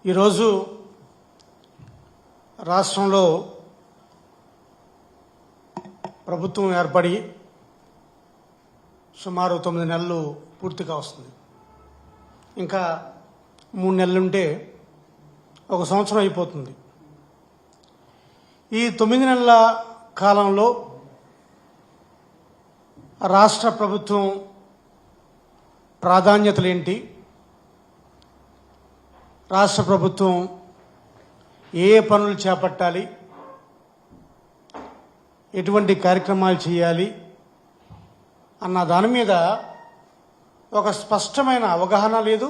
ఈరోజు రాష్ట్రంలో ప్రభుత్వం ఏర్పడి సుమారు 9 నెలలు పూర్తిగా వస్తుంది. ఇంకా 3 నెలలుంటే 1 సంవత్సరం అయిపోతుంది. ఈ 9 నెలల కాలంలో రాష్ట్ర ప్రభుత్వం ప్రాధాన్యతలేంటి, రాష్ట్ర ప్రభుత్వం ఏ పనులు చేపట్టాలి, ఎటువంటి కార్యక్రమాలు చేయాలి అన్న దాని మీద ఒక స్పష్టమైన అవగాహన లేదు,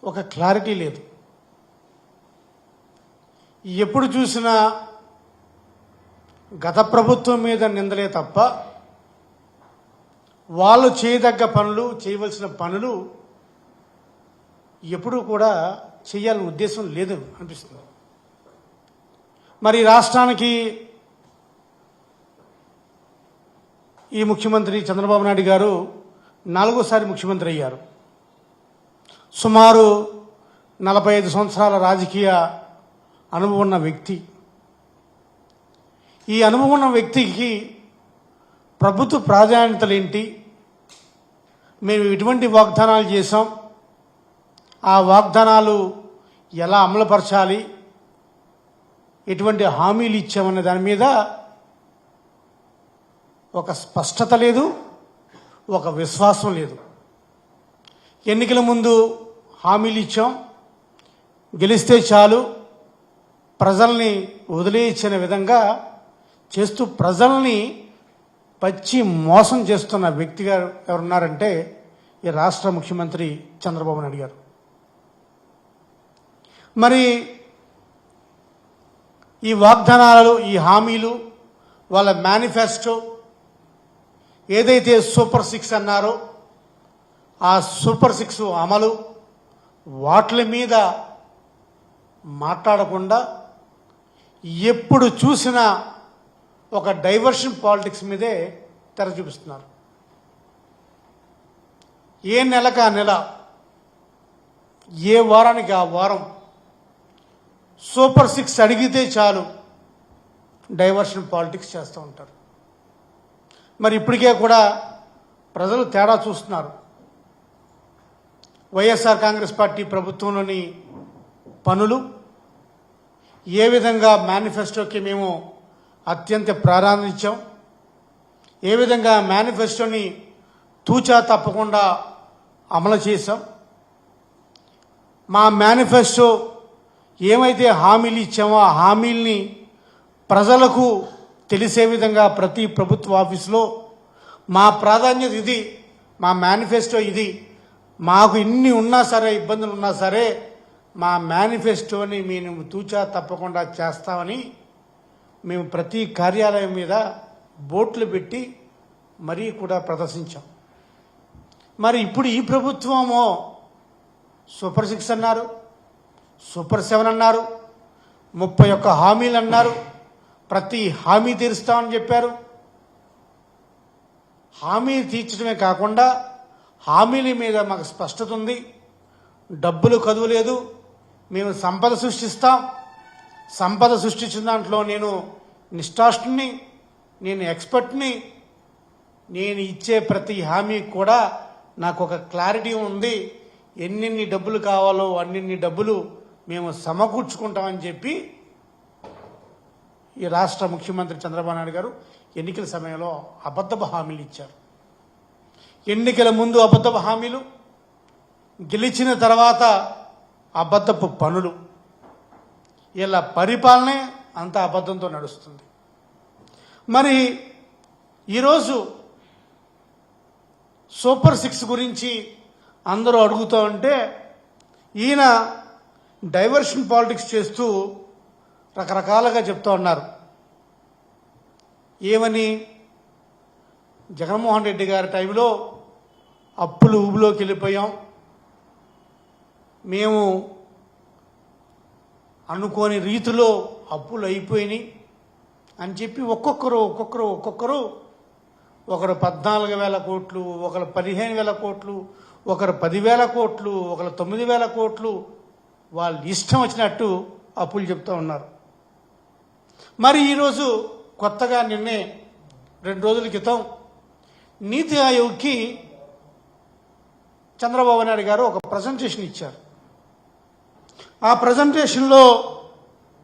ఒక క్లారిటీ లేదు. ఎప్పుడు చూసినా గత ప్రభుత్వం మీద నిందలే తప్ప వాళ్ళు చేయదగ్గ పనులు, చేయవలసిన పనులు ఎప్పుడూ కూడా చేయాలని ఉద్దేశం లేదు అనిపిస్తుంది. మరి రాష్ట్రానికి ఈ ముఖ్యమంత్రి చంద్రబాబు నాయుడు గారు 4వసారి ముఖ్యమంత్రి అయ్యారు. సుమారు 45 సంవత్సరాల రాజకీయ అనుభవం ఉన్న వ్యక్తి. ఈ అనుభవం ఉన్న వ్యక్తికి ప్రభుత్వ ప్రాధాన్యతలేంటి, మేము ఎటువంటి వాగ్దానాలు చేశాం, ఆ వాగ్దానాలు ఎలా అమలుపరచాలి, ఎటువంటి హామీలు ఇచ్చామనే దాని మీద ఒక స్పష్టత లేదు, ఒక విశ్వాసం లేదు. ఎన్నికల ముందు హామీలు ఇచ్చాం, గెలిస్తే చాలు, ప్రజల్ని వదిలేయించిన విధంగా చేస్తూ ప్రజల్ని పచ్చి మోసం చేస్తున్న వ్యక్తిగా ఎవరున్నారంటే ఈ రాష్ట్ర ముఖ్యమంత్రి చంద్రబాబు నాయుడు గారు. మరి ఈ వాగ్దానాలు, ఈ హామీలు, వాళ్ళ మేనిఫెస్టో ఏదైతే సూపర్ 6 అన్నారో ఆ సూపర్ 6 అమలు, వాటి మీద మాట్లాడకుండా ఎప్పుడు చూసినా ఒక డైవర్షన్ పాలిటిక్స్ మీదే తెర చూపిస్తున్నారు. ఏ నెలకు ఆ నెల, ఏ వారానికి ఆ వారం సూపర్ 6 అడిగితే చాలు డైవర్షన్ పాలిటిక్స్ చేస్తూ ఉంటారు. మరి ఇప్పటికే కూడా ప్రజలు తేడా చూస్తున్నారు. వైఎస్ఆర్ కాంగ్రెస్ పార్టీ ప్రభుత్వంలోని పనులు ఏ విధంగా మేనిఫెస్టోకి మేము అత్యంత ప్రాధాన్యత ఇచ్చాం, ఏ విధంగా మేనిఫెస్టోని తూచా తప్పకుండా అమలు చేశాం, మా మేనిఫెస్టో ఏమైతే హామీలు ఇచ్చామో ఆ హామీల్ని ప్రజలకు తెలిసే విధంగా ప్రతి ప్రభుత్వ ఆఫీసులో మా ప్రాధాన్యత ఇది, మా మేనిఫెస్టో ఇది, మాకు ఇన్ని ఉన్నా సరే, ఇబ్బందులు ఉన్నా సరే మా మేనిఫెస్టోని మేము తూచా తప్పకుండా చేస్తామని మేము ప్రతి కార్యాలయం మీద బోర్డులు పెట్టి మరీ కూడా ప్రదర్శించాం. మరి ఇప్పుడు ఈ ప్రభుత్వమో సూపర్ 6 అన్నారు, సూపర్ 7 అన్నారు, 31 హామీలు అన్నారు, ప్రతి హామీ తీరుస్తామని చెప్పారు. హామీ తీర్చడమే కాకుండా హామీల మీద మాకు స్పష్టత ఉంది, డబ్బులు కదువలేదు, మేము సంపద సృష్టిస్తాం, సంపద సృష్టించిన దాంట్లో నేను నిష్ఠాష్టుని, నేను ఎక్స్పర్ట్ని, నేను ఇచ్చే ప్రతి హామీ కూడా నాకు ఒక క్లారిటీ ఉంది, ఎన్నెన్ని డబ్బులు కావాలో అన్నిన్ని డబ్బులు మేము సమకూర్చుకుంటామని చెప్పి ఈ రాష్ట్ర ముఖ్యమంత్రి చంద్రబాబు నాయుడు గారు ఎన్నికల సమయంలో అబద్ధపు హామీలు ఇచ్చారు. ఎన్నికల ముందు అబద్ధపు హామీలు, గెలిచిన తర్వాత అబద్ధపు పనులు, ఇలా పరిపాలనే అంత అబద్ధంతో నడుస్తుంది. మరి ఈరోజు సూపర్ 6 గురించి అందరూ అడుగుతూ ఉంటే ఈయన డైవర్షన్ పాలిటిక్స్ చేస్తూ రకరకాలుగా చెప్తూ ఉన్నారు. ఏమని, జగన్మోహన్ రెడ్డి గారి టైంలో అప్పులు ఊబిలోకి వెళ్ళిపోయాం, మేము అనుకోని రీతిలో అప్పులు అయిపోయినాయి అని చెప్పి ఒక్కొక్కరు ఒకరు 14,000 కోట్లు, ఒకరు 15,000 కోట్లు, ఒకరు 10,000 కోట్లు, ఒకరు 9,000 కోట్లు వాళ్ళు ఇష్టం వచ్చినట్టు అప్పులు చెప్తూ ఉన్నారు. మరి ఈరోజు కొత్తగా నిన్నే 2 రోజుల క్రితం నీతి ఆయోగ్కి చంద్రబాబు నాయుడు గారు ఒక ప్రజెంటేషన్ ఇచ్చారు. ఆ ప్రజెంటేషన్లో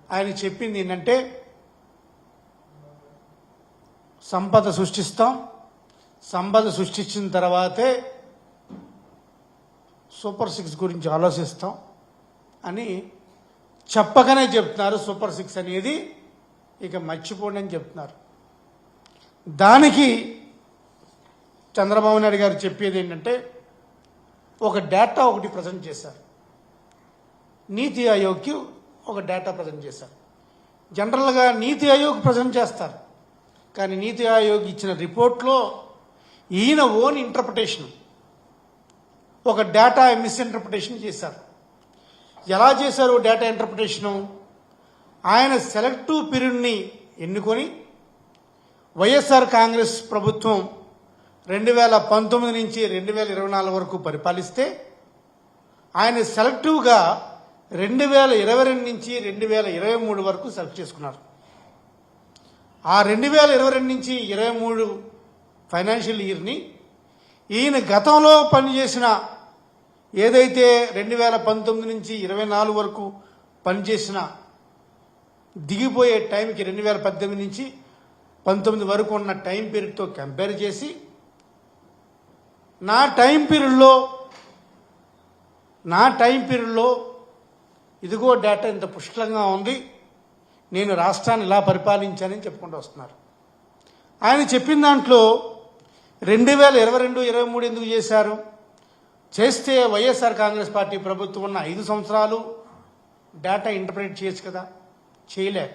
ఆయన చెప్పింది ఏంటంటే, సంపద సృష్టిస్తాం, సంపద సృష్టించిన తర్వాతే సూపర్ 6 గురించి ఆలోచిస్తాం అని చెప్పకనే చెప్తున్నారు. సూపర్ 6 అనేది ఇక మర్చిపోండి అని చెప్తున్నారు. దానికి చంద్రబాబు నాయుడు గారు చెప్పేది ఏంటంటే, ఒక డేటా ఒకటి ప్రజెంట్ చేశారు. నీతి ఆయోగ్కి ఒక డేటా ప్రజెంట్ చేశారు. జనరల్గా నీతి ఆయోగ్ ప్రజెంట్ చేస్తారు, కానీ నీతి ఆయోగ్ ఇచ్చిన రిపోర్ట్లో ఈయన ఓన్ ఇంటర్ప్రిటేషన్, ఒక డేటా మిస్ఇంటర్ప్రిటేషన్ చేశారు. ఎలా చేశారు డేటా ఇంటర్ప్రిటేషను? ఆయన సెలెక్టివ్ పీరియడ్ని ఎన్నుకొని వైఎస్ఆర్ కాంగ్రెస్ ప్రభుత్వం 2019 నుంచి 2024 వరకు పరిపాలిస్తే, ఆయన సెలెక్టివ్గా 2022 నుంచి 2023 వరకు సెలెక్ట్ చేసుకున్నారు. ఆ 2022 నుంచి 23 ఫైనాన్షియల్ ఇయర్ని ఈయన గతంలో పనిచేసిన ఏదైతే 2019 నుంచి 24 వరకు పనిచేసిన దిగిపోయే టైంకి 2018 నుంచి 19 వరకు ఉన్న టైం పీరియడ్తో కంపేర్ చేసి, నా టైం పీరియడ్లో ఇదిగో డేటా ఇంత పుష్కలంగా ఉంది, నేను రాష్ట్రాన్ని ఇలా పరిపాలించానని చెప్పుకుంటూ వస్తున్నారు. ఆయన చెప్పిన దాంట్లో 2022-23 ఎందుకు చేశారు? చేస్తే వైఎస్ఆర్ కాంగ్రెస్ పార్టీ ప్రభుత్వం ఉన్న 5 సంవత్సరాలు డేటా ఇంటర్ప్రిట్ చేయొచ్చు కదా, చేయలేదు.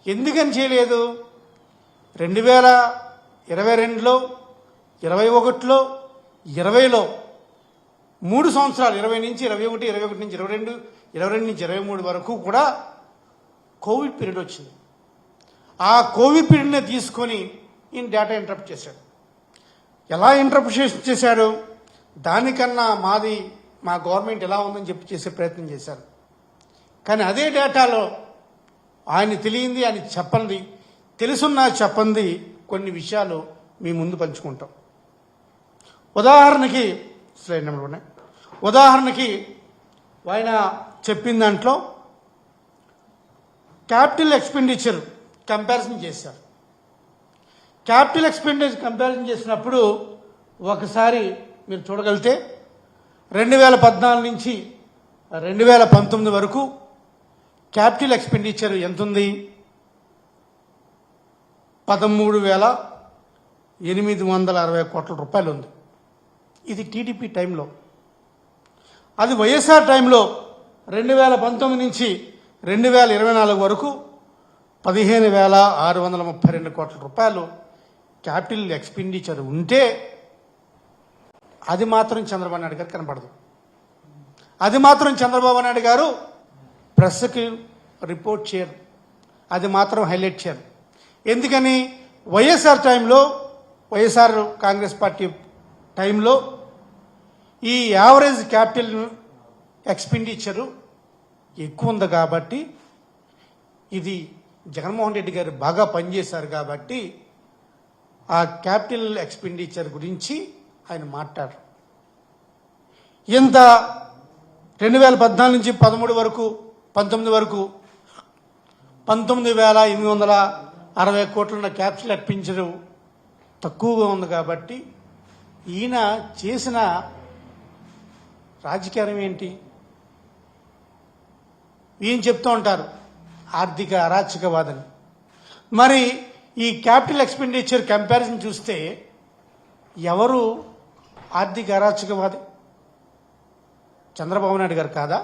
ఎందుకని చేయలేదు? 2022లో, 21లో, 20లో 3 సంవత్సరాలు, 20 నుంచి 21, 21 నుంచి 22, 22 నుంచి 23 వరకు కూడా కోవిడ్ పీరియడ్ వచ్చింది. ఆ కోవిడ్ పీరియడ్ని తీసుకొని ఈయన డేటా ఇంటర్ప్ట్ చేశాడు. ఎలా ఇంటర్ప్రిటేషన్ చేశాడు? దానికన్నా మా గవర్నమెంట్ ఎలా ఉందని చెప్పి చేసే ప్రయత్నం చేశారు. కానీ అదే డేటాలో ఆయన తెలియంది, ఆయన చెప్పండి, తెలుసున్నా చెప్పండి కొన్ని విషయాలు మీ ముందు పంచుకుంటాం. ఉదాహరణకి స్లైడ్ నెంబర్ 1. ఉదాహరణకి ఆయన చెప్పిన దాంట్లో క్యాపిటల్ ఎక్స్పెండిచర్ కంపారిజన్ చేశారు. క్యాపిటల్ ఎక్స్పెండిచర్ కంపారిజన్ చేసినప్పుడు ఒకసారి మీరు చూడగలిగితే 2014 నుంచి 2019 వరకు క్యాపిటల్ ఎక్స్పెండిచర్ ఎంత ఉంది? 13,860 కోట్ల రూపాయలు ఉంది. ఇది టీడీపీ టైంలో. అది వైఎస్ఆర్ టైంలో 2019 నుంచి 2024 వరకు 15,632 కోట్ల రూపాయలు క్యాపిటల్ ఎక్స్పెండిచర్ ఉంటే, అది మాత్రం చంద్రబాబు నాయుడు గారు కనపడదు. అది మాత్రం చంద్రబాబు నాయుడు గారు ప్రెస్కి రిపోర్ట్ చేయరు, అది మాత్రం హైలైట్ చేయరు. ఎందుకని? వైఎస్ఆర్ కాంగ్రెస్ పార్టీ టైంలో ఈ యావరేజ్ క్యాపిటల్ ఎక్స్పెండిచరు ఎక్కువ ఉంది కాబట్టి, ఇది జగన్మోహన్ రెడ్డి గారు బాగా పనిచేశారు కాబట్టి ఆ క్యాపిటల్ ఎక్స్పెండిచర్ గురించి ఆయన మాట్లాడారు. ఇంత 2014 నుంచి 13 వరకు 19 వరకు 19,860 కోట్లున్న క్యాపిటల్ ఎక్స్పెండిచర్ తక్కువగా ఉంది కాబట్టి ఈయన చేసిన రాజకీయం ఏంటి? ఈయన చెప్తూ ఉంటారు ఆర్థిక అరాచకవాదని. మరి ఈ క్యాపిటల్ ఎక్స్పెండిచర్ కంపారిజన్ చూస్తే ఎవరు ఆర్థిక అరాచకవాది? చంద్రబాబు నాయుడు గారు కాదా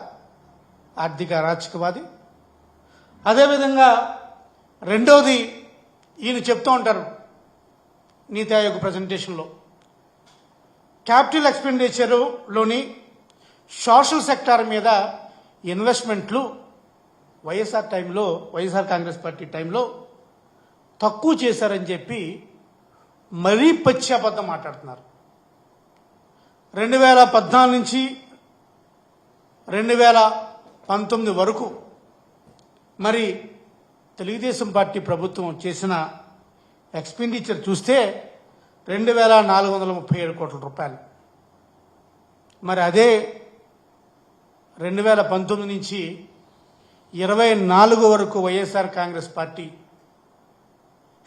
ఆర్థిక అరాచకవాది? అదేవిధంగా రెండోది ఈయన చెప్తూ ఉంటారు నీతి ఆయోగ్ ప్రజెంటేషన్లో, క్యాపిటల్ ఎక్స్పెండిచర్లోని సోషల్ సెక్టార్ మీద ఇన్వెస్ట్మెంట్లు వైఎస్ఆర్ కాంగ్రెస్ పార్టీ టైంలో తక్కువ చేశారని చెప్పి మరీ పచ్చి అబద్ధం మాట్లాడుతున్నారు. 2014 నుంచి 19 వరకు మరి తెలుగుదేశం పార్టీ ప్రభుత్వం చేసిన ఎక్స్పెండిచర్ చూస్తే 2,437 కోట్ల రూపాయలు. మరి అదే 2019 నుంచి 24 వరకు YSR Congress party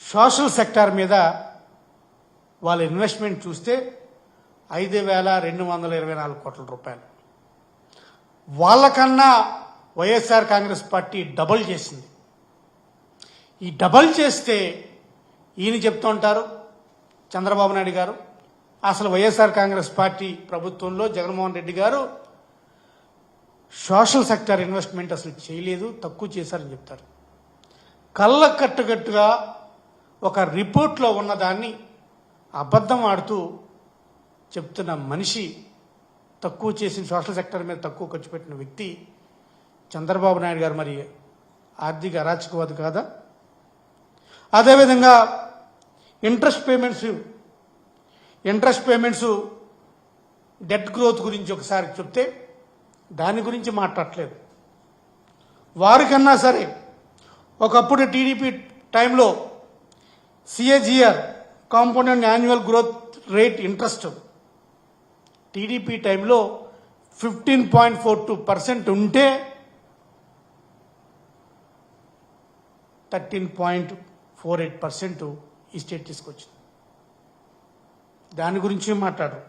social sector మీద వాళ్ళ ఇన్వెస్ట్మెంట్ చూస్తే 5,224 కోట్ల రూపాయలు. వాళ్ళకన్నా వైఎస్ఆర్ కాంగ్రెస్ పార్టీ డబుల్ చేసింది. ఈ డబుల్ చేస్తే ఈయన చెప్తూ ఉంటారు చంద్రబాబు నాయుడు గారు, అసలు వైఎస్ఆర్ కాంగ్రెస్ పార్టీ ప్రభుత్వంలో జగన్మోహన్ రెడ్డి గారు సోషల్ సెక్టార్ ఇన్వెస్ట్మెంట్ అసలు చేయలేదు, తక్కువ చేశారని చెప్తారు. కళ్ళ కట్టుకట్టుగా ఒక రిపోర్ట్లో ఉన్నదాన్ని అబద్ధం ఆడుతూ చెప్తున్న మనిషి, తక్కువ చేసిన సోషల్ సెక్టర్ మీద తక్కువ ఖర్చు పెట్టిన వ్యక్తి చంద్రబాబు నాయుడు గారు. మరి ఆర్థిక అరాచకవాది కాదా? అదేవిధంగా ఇంట్రెస్ట్ పేమెంట్స్ డెట్ గ్రోత్ గురించి ఒకసారి చెప్తే దాని గురించి మాట్లాడట్లేదు. వారికన్నా సరే ఒకప్పుడు టీడీపీ టైంలో CAGR compound annual growth rate interest TDP టైంలో 15.42% ఉంటే 13.48% ఈ స్టేట్ తీసుకొచ్చింది. దాని గురించి మాట్లాడరు.